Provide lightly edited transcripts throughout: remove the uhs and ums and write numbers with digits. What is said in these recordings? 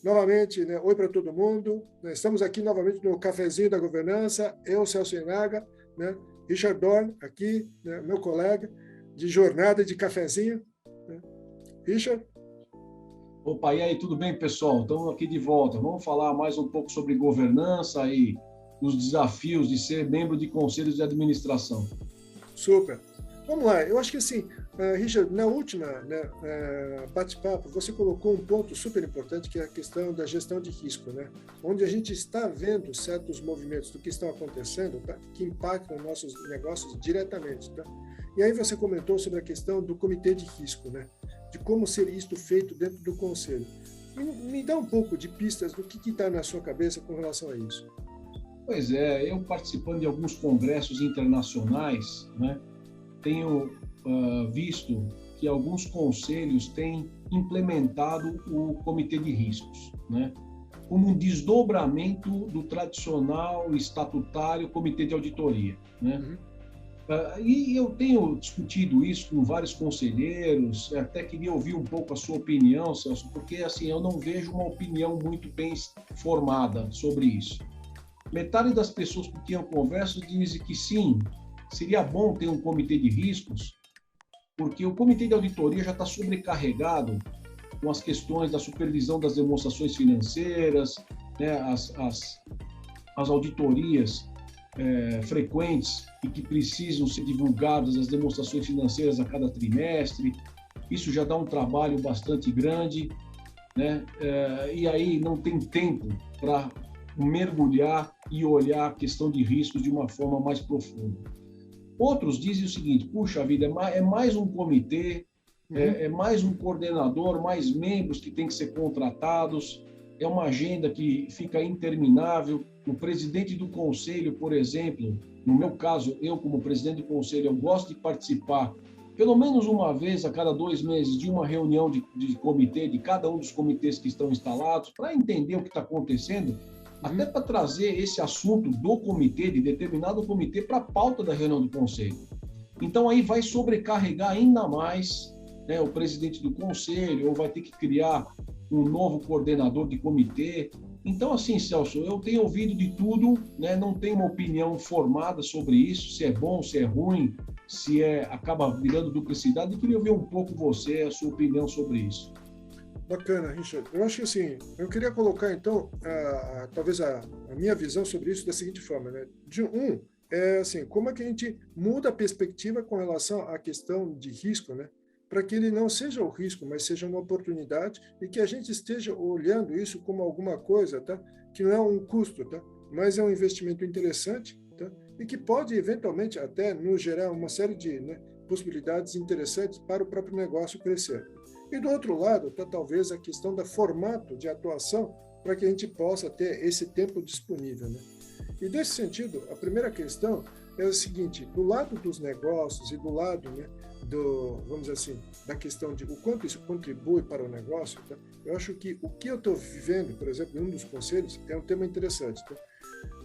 Novamente, né, oi para todo mundo. Estamos aqui novamente no Cafezinho da Governança. Eu, Celso Enaga, né, Richard Dorn, aqui, né, meu colega de jornada de cafezinho. Né. Richard? Opa, e aí, tudo bem, pessoal? Estamos aqui de volta. Vamos falar mais um pouco sobre governança e os desafios de ser membro de conselhos de administração. Super. Vamos lá. Eu acho que assim, Richard, na última, né, bate-papo, você colocou um ponto super importante, que é a questão da gestão de risco, né? Onde a gente está vendo certos movimentos do que estão acontecendo, tá? Que impactam nossos negócios diretamente. Tá? E aí você comentou sobre a questão do comitê de risco, né? De como ser isto feito dentro do conselho. Me dá um pouco de pistas do que está na sua cabeça com relação a isso. Pois é, eu participando de alguns congressos internacionais, né, tenho visto que alguns conselhos têm implementado o comitê de riscos, né, como um desdobramento do tradicional estatutário comitê de auditoria, né? Uhum. E eu tenho discutido isso com vários conselheiros, até queria ouvir um pouco a sua opinião, Celso, porque assim, eu não vejo uma opinião muito bem formada sobre isso. Metade das pessoas com quem eu converso dizem que sim, seria bom ter um comitê de riscos, porque o comitê de auditoria já está sobrecarregado com as questões da supervisão das demonstrações financeiras, né, as auditorias frequentes e que precisam ser divulgadas as demonstrações financeiras a cada trimestre. Isso já dá um trabalho bastante grande, né? E aí não tem tempo para mergulhar e olhar a questão de riscos de uma forma mais profunda. Outros dizem o seguinte: puxa vida, é mais um comitê, é mais um coordenador, mais membros que têm que ser contratados, é uma agenda que fica interminável. O presidente do conselho, por exemplo, no meu caso, eu como presidente do conselho, eu gosto de participar pelo menos uma vez a cada 2 meses de uma reunião de comitê, de cada um dos comitês que estão instalados, para entender o que está acontecendo, até para trazer esse assunto do comitê, de determinado comitê, para a pauta da reunião do conselho. Então, aí vai sobrecarregar ainda mais, né, o presidente do conselho, ou vai ter que criar um novo coordenador de comitê. Então, assim, Celso, eu tenho ouvido de tudo, né, não tenho uma opinião formada sobre isso, se é bom, se é ruim, se acaba virando duplicidade. Eu queria ouvir um pouco você, a sua opinião sobre isso. Bacana, Richard. Eu acho que assim, eu queria colocar então, talvez a minha visão sobre isso da seguinte forma, né? É assim, como é que a gente muda a perspectiva com relação à questão de risco, né? Para que ele não seja o risco, mas seja uma oportunidade e que a gente esteja olhando isso como alguma coisa, tá? Que não é um custo, tá? Mas é um investimento interessante, tá? E que pode eventualmente até nos gerar uma série de, né, possibilidades interessantes para o próprio negócio crescer. E do outro lado, está talvez a questão do formato de atuação para que a gente possa ter esse tempo disponível, né? E nesse sentido, a primeira questão é o seguinte: do lado dos negócios e do lado, né, vamos dizer assim, da questão de o quanto isso contribui para o negócio, tá? Eu acho que o que eu estou vivendo, por exemplo, em um dos conselhos, é um tema interessante. Tá?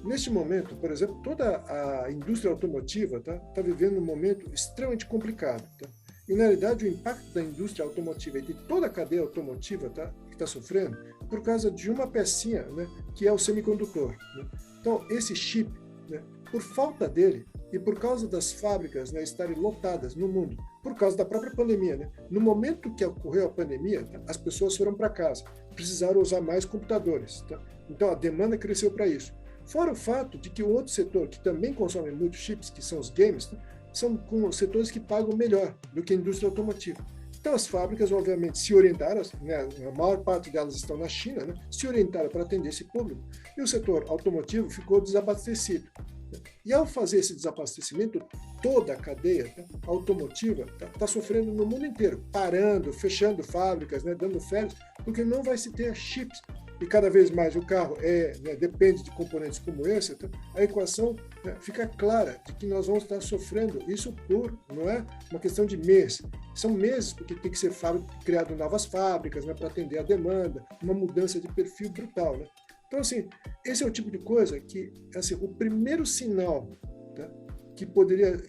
Neste momento, por exemplo, toda a indústria automotiva tá vivendo um momento extremamente complicado. Tá? E, na realidade, o impacto da indústria automotiva e de toda a cadeia automotiva que está sofrendo por causa de uma pecinha, né, que é o semicondutor. Né? Então, esse chip, né, por falta dele e por causa das fábricas, né, estarem lotadas no mundo, por causa da própria pandemia, né? No momento que ocorreu a pandemia, tá, as pessoas foram para casa, precisaram usar mais computadores. Tá? Então, a demanda cresceu para isso. Fora o fato de que o outro setor que também consome muitos chips, que são os games, tá? São setores que pagam melhor do que a indústria automotiva. Então, as fábricas, obviamente, se orientaram, né, a maior parte delas estão na China, né, se orientaram para atender esse público, e o setor automotivo ficou desabastecido. E ao fazer esse desabastecimento, toda a cadeia, né, automotiva está sofrendo no mundo inteiro, parando, fechando fábricas, né, dando férias, porque não vai se ter chips. E cada vez mais o carro né, depende de componentes como esse, então a equação, né, fica clara de que nós vamos estar sofrendo isso não é uma questão de mês, são meses, porque tem que ser criado novas fábricas, né, para atender a demanda, uma mudança de perfil brutal. Né? Então, assim, esse é o tipo de coisa que, assim, o primeiro sinal, tá,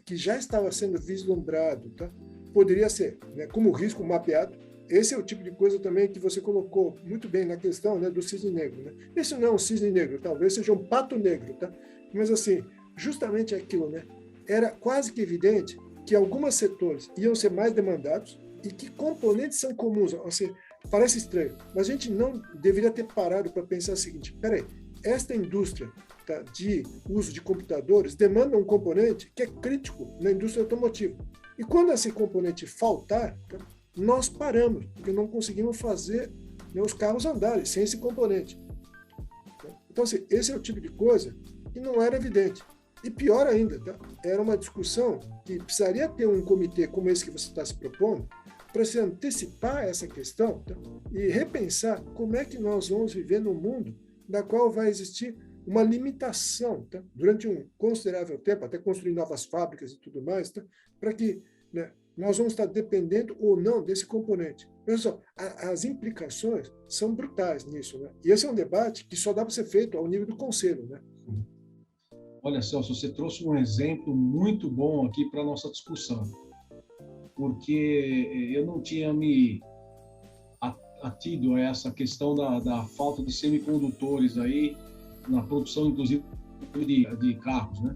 que já estava sendo vislumbrado, tá, poderia ser, né, como risco mapeado. Esse é o tipo de coisa também que você colocou muito bem na questão, né, do cisne negro. Né? Esse não é um cisne negro, talvez seja um pato negro, tá? Mas, assim, justamente aquilo, né? Era quase que evidente que alguns setores iam ser mais demandados e que componentes são comuns. Assim, parece estranho, mas a gente não deveria ter parado para pensar o seguinte: peraí, esta indústria, tá, de uso de computadores demanda um componente que é crítico na indústria automotiva. E quando esse componente faltar, tá, nós paramos, porque não conseguimos fazer, né, os carros andarem sem esse componente. Então, assim, esse é o tipo de coisa que não era evidente. E pior ainda, tá? Era uma discussão que precisaria ter um comitê como esse que você está se propondo para se antecipar essa questão, tá? E repensar como é que nós vamos viver num mundo da qual vai existir uma limitação, tá? Durante um considerável tempo, até construir novas fábricas e tudo mais, tá? Para que, né, nós vamos estar dependendo ou não desse componente. Pessoal, as implicações são brutais nisso, né? E esse é um debate que só dá para ser feito ao nível do conselho, né? Olha, Celso, você trouxe um exemplo muito bom aqui para a nossa discussão, porque eu não tinha me atido a essa questão da falta de semicondutores aí na produção, inclusive, de carros, né?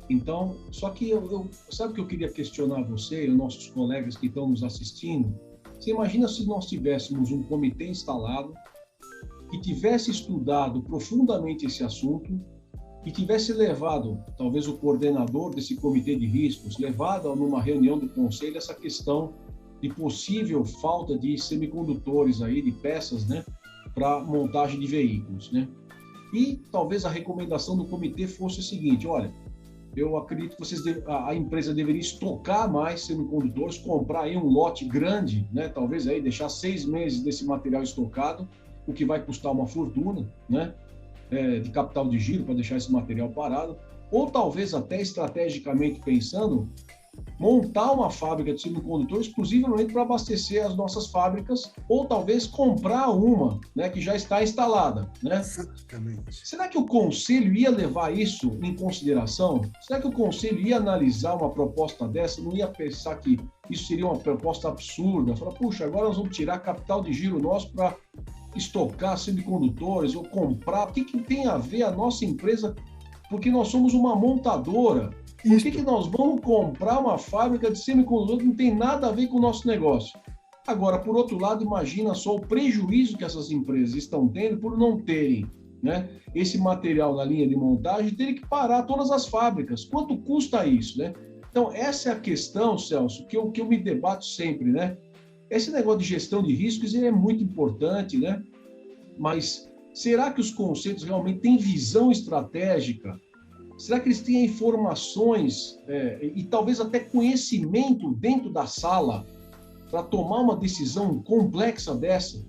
Então, só que sabe o que eu queria questionar você e os nossos colegas que estão nos assistindo? Você imagina se nós tivéssemos um comitê instalado que tivesse estudado profundamente esse assunto e tivesse levado, talvez o coordenador desse comitê de riscos, levado numa reunião do conselho essa questão de possível falta de semicondutores aí, de peças, né, para montagem de veículos, né? E talvez a recomendação do comitê fosse o seguinte: olha, eu acredito que a empresa deveria estocar mais semicondutores, comprar aí um lote grande, né? Talvez aí deixar 6 meses desse material estocado, o que vai custar uma fortuna, né? De capital de giro para deixar esse material parado, ou talvez até estrategicamente pensando, montar uma fábrica de semicondutores exclusivamente para abastecer as nossas fábricas, ou talvez comprar uma, né, que já está instalada, né? Exatamente. Será que o conselho ia levar isso em consideração? Será que o conselho ia analisar uma proposta dessa? Não ia pensar que isso seria uma proposta absurda? Falar, puxa, agora nós vamos tirar capital de giro nosso para estocar semicondutores ou comprar? O que tem a ver a nossa empresa? Porque nós somos uma montadora. Por que nós vamos comprar uma fábrica de semicondutores que não tem nada a ver com o nosso negócio? Agora, por outro lado, imagina só o prejuízo que essas empresas estão tendo por não terem, né, esse material na linha de montagem e terem que parar todas as fábricas. Quanto custa isso, né? Então, essa é a questão, Celso, que eu me debato sempre, né? Esse negócio de gestão de riscos ele é muito importante, né? Mas será que os conselhos realmente têm visão estratégica? Será que eles têm informações e talvez até conhecimento dentro da sala para tomar uma decisão complexa dessa?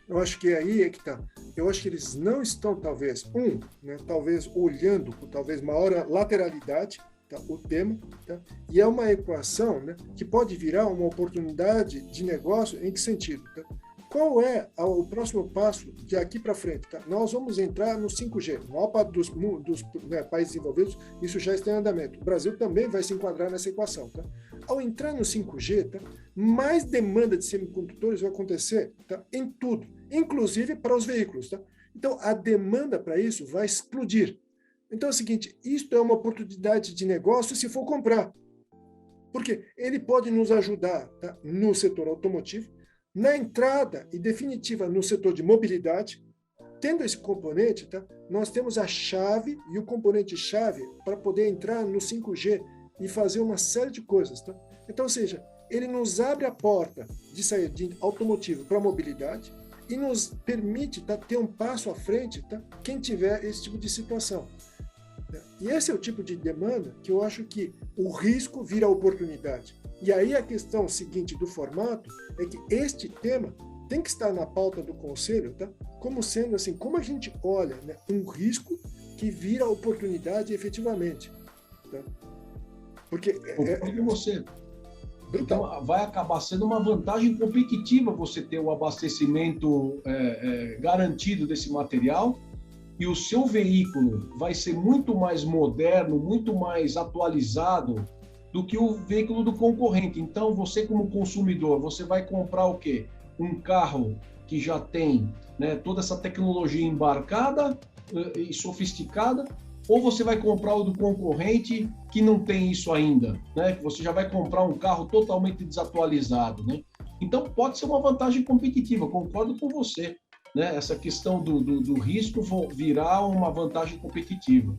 Eu acho que aí é que está. Eu acho que eles não estão, talvez, né, talvez olhando com talvez maior lateralidade, tá, o tema, tá? E é uma equação, né, que pode virar uma oportunidade de negócio. Em que sentido? Tá? Qual é o próximo passo de aqui para frente? Tá? Nós vamos entrar no 5G. A maior parte dos né, países desenvolvidos, isso já está em andamento. O Brasil também vai se enquadrar nessa equação. Tá? Ao entrar no 5G, tá, mais demanda de semicondutores vai acontecer, tá, em tudo, inclusive para os veículos. Tá? Então, a demanda para isso vai explodir. Então é o seguinte, isto é uma oportunidade de negócio se for comprar. Porque ele pode nos ajudar, tá, no setor automotivo, na entrada e definitiva no setor de mobilidade. Tendo esse componente, tá, nós temos a chave e o componente-chave para poder entrar no 5G e fazer uma série de coisas. Tá? Então, ou seja, ele nos abre a porta de sair de automotivo para mobilidade e nos permite, tá, ter um passo à frente, tá, quem tiver esse tipo de situação. E esse é o tipo de demanda que eu acho que o risco vira oportunidade. E aí a questão seguinte do formato é que este tema tem que estar na pauta do conselho, tá? Como sendo assim, como a gente olha, né, um risco que vira oportunidade efetivamente. Tá? Porque você. Brutal. Então, vai acabar sendo uma vantagem competitiva você ter o abastecimento garantido desse material, e o seu veículo vai ser muito mais moderno, muito mais atualizado do que o veículo do concorrente. Então, você como consumidor, você vai comprar o quê? Um carro que já tem, né, toda essa tecnologia embarcada e sofisticada, ou você vai comprar o do concorrente que não tem isso ainda, né? Que você já vai comprar um carro totalmente desatualizado, né? Então, pode ser uma vantagem competitiva, concordo com você, né? Essa questão do risco virar uma vantagem competitiva.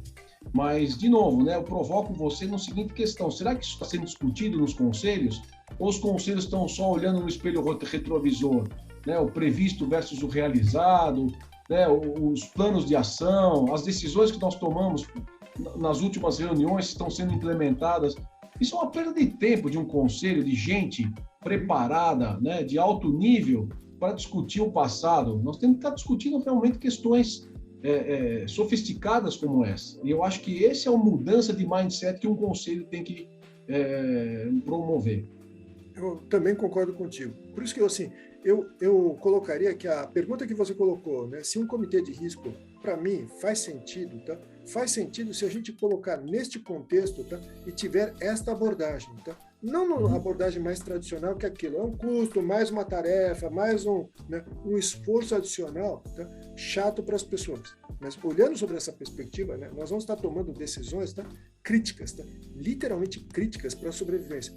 Mas, de novo, né, eu provoco você na seguinte questão: será que isso está sendo discutido nos conselhos? Ou os conselhos estão só olhando no espelho retrovisor, né? O previsto versus o realizado, né? Os planos de ação, as decisões que nós tomamos nas últimas reuniões estão sendo implementadas? Isso é uma perda de tempo de um conselho, de gente preparada, né, de alto nível, para discutir o passado. Nós temos que estar discutindo realmente questões sofisticadas como essa. E eu acho que essa é uma mudança de mindset que um conselho tem que promover. Eu também concordo contigo. Por isso que eu colocaria que a pergunta que você colocou, né, se um comitê de risco, para mim, faz sentido, tá? Faz sentido se a gente colocar neste contexto, tá? E tiver esta abordagem, tá? Não uma abordagem mais tradicional que aquilo, é um custo, mais uma tarefa, mais né, um esforço adicional, tá? Chato para as pessoas. Mas olhando sobre essa perspectiva, né, nós vamos estar tomando decisões, tá? Críticas, tá? Literalmente críticas para a sobrevivência.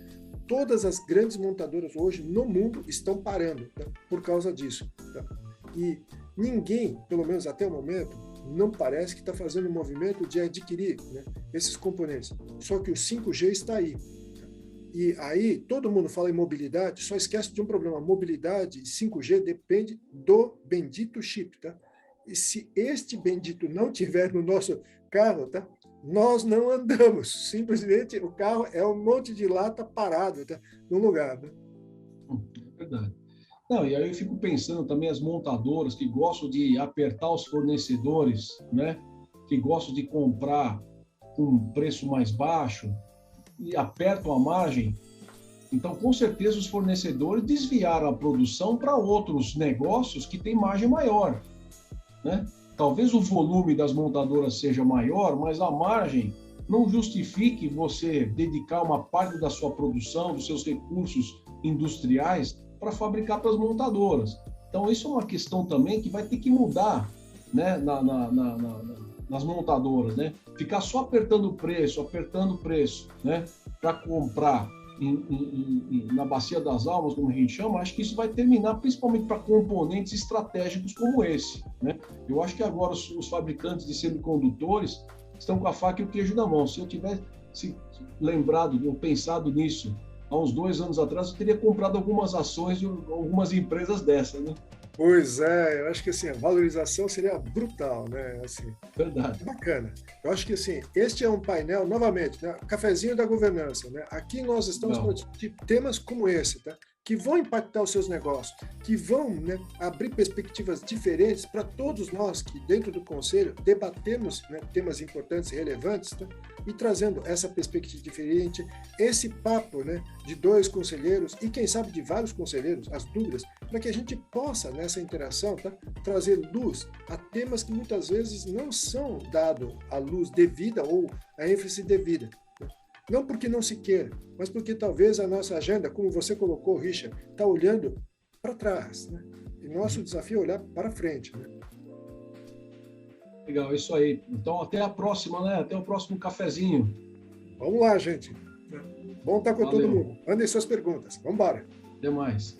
Todas as grandes montadoras hoje no mundo estão parando, tá? Por causa disso. Tá? E ninguém, pelo menos até o momento, não parece que está fazendo um movimento de adquirir, né, esses componentes. Só que o 5G está aí. Tá? E aí todo mundo fala em mobilidade, só esquece de um problema. Mobilidade e 5G depende do bendito chip. Tá? E se este bendito não tiver no nosso carro, tá? Nós não andamos, simplesmente o carro é um monte de lata parado, tá, no lugar. Né? É verdade. Não, e aí eu fico pensando também as montadoras que gostam de apertar os fornecedores, né, que gostam de comprar com um preço mais baixo e apertam a margem. Então, com certeza, os fornecedores desviaram a produção para outros negócios que têm margem maior, né? Talvez o volume das montadoras seja maior, mas a margem não justifique você dedicar uma parte da sua produção, dos seus recursos industriais, para fabricar para as montadoras. Então, isso é uma questão também que vai ter que mudar, né, nas montadoras, né? Ficar só apertando o preço, né, para comprar na bacia das almas, como a gente chama, acho que isso vai terminar principalmente para componentes estratégicos como esse, né? Eu acho que agora os fabricantes de semicondutores estão com a faca e o queijo na mão. Se eu tivesse lembrado ou pensado nisso há uns 2 anos atrás, eu teria comprado algumas ações de algumas empresas dessas, né? Pois é, eu acho que assim, a valorização seria brutal, né? Assim, verdade. Bacana. Eu acho que assim, este é um painel, novamente, né? Cafezinho da governança, né? Aqui nós estamos para discutir temas como esse, tá? Que vão impactar os seus negócios, que vão, né, abrir perspectivas diferentes para todos nós que, dentro do Conselho, debatemos, né, temas importantes e relevantes, tá? E trazendo essa perspectiva diferente, esse papo, né, de 2 conselheiros e, quem sabe, de vários conselheiros, as dúvidas, para que a gente possa, nessa interação, tá, trazer luz a temas que muitas vezes não são dados a luz devida ou a ênfase devida. Não porque não se queira, mas porque talvez a nossa agenda, como você colocou, Richard, está olhando para trás. Né? E nosso desafio é olhar para frente. Né? Legal, isso aí. Então, até a próxima, né? Até o próximo cafezinho. Vamos lá, gente. Bom estar com todo mundo. Mandem suas perguntas. Vamos embora. Até mais.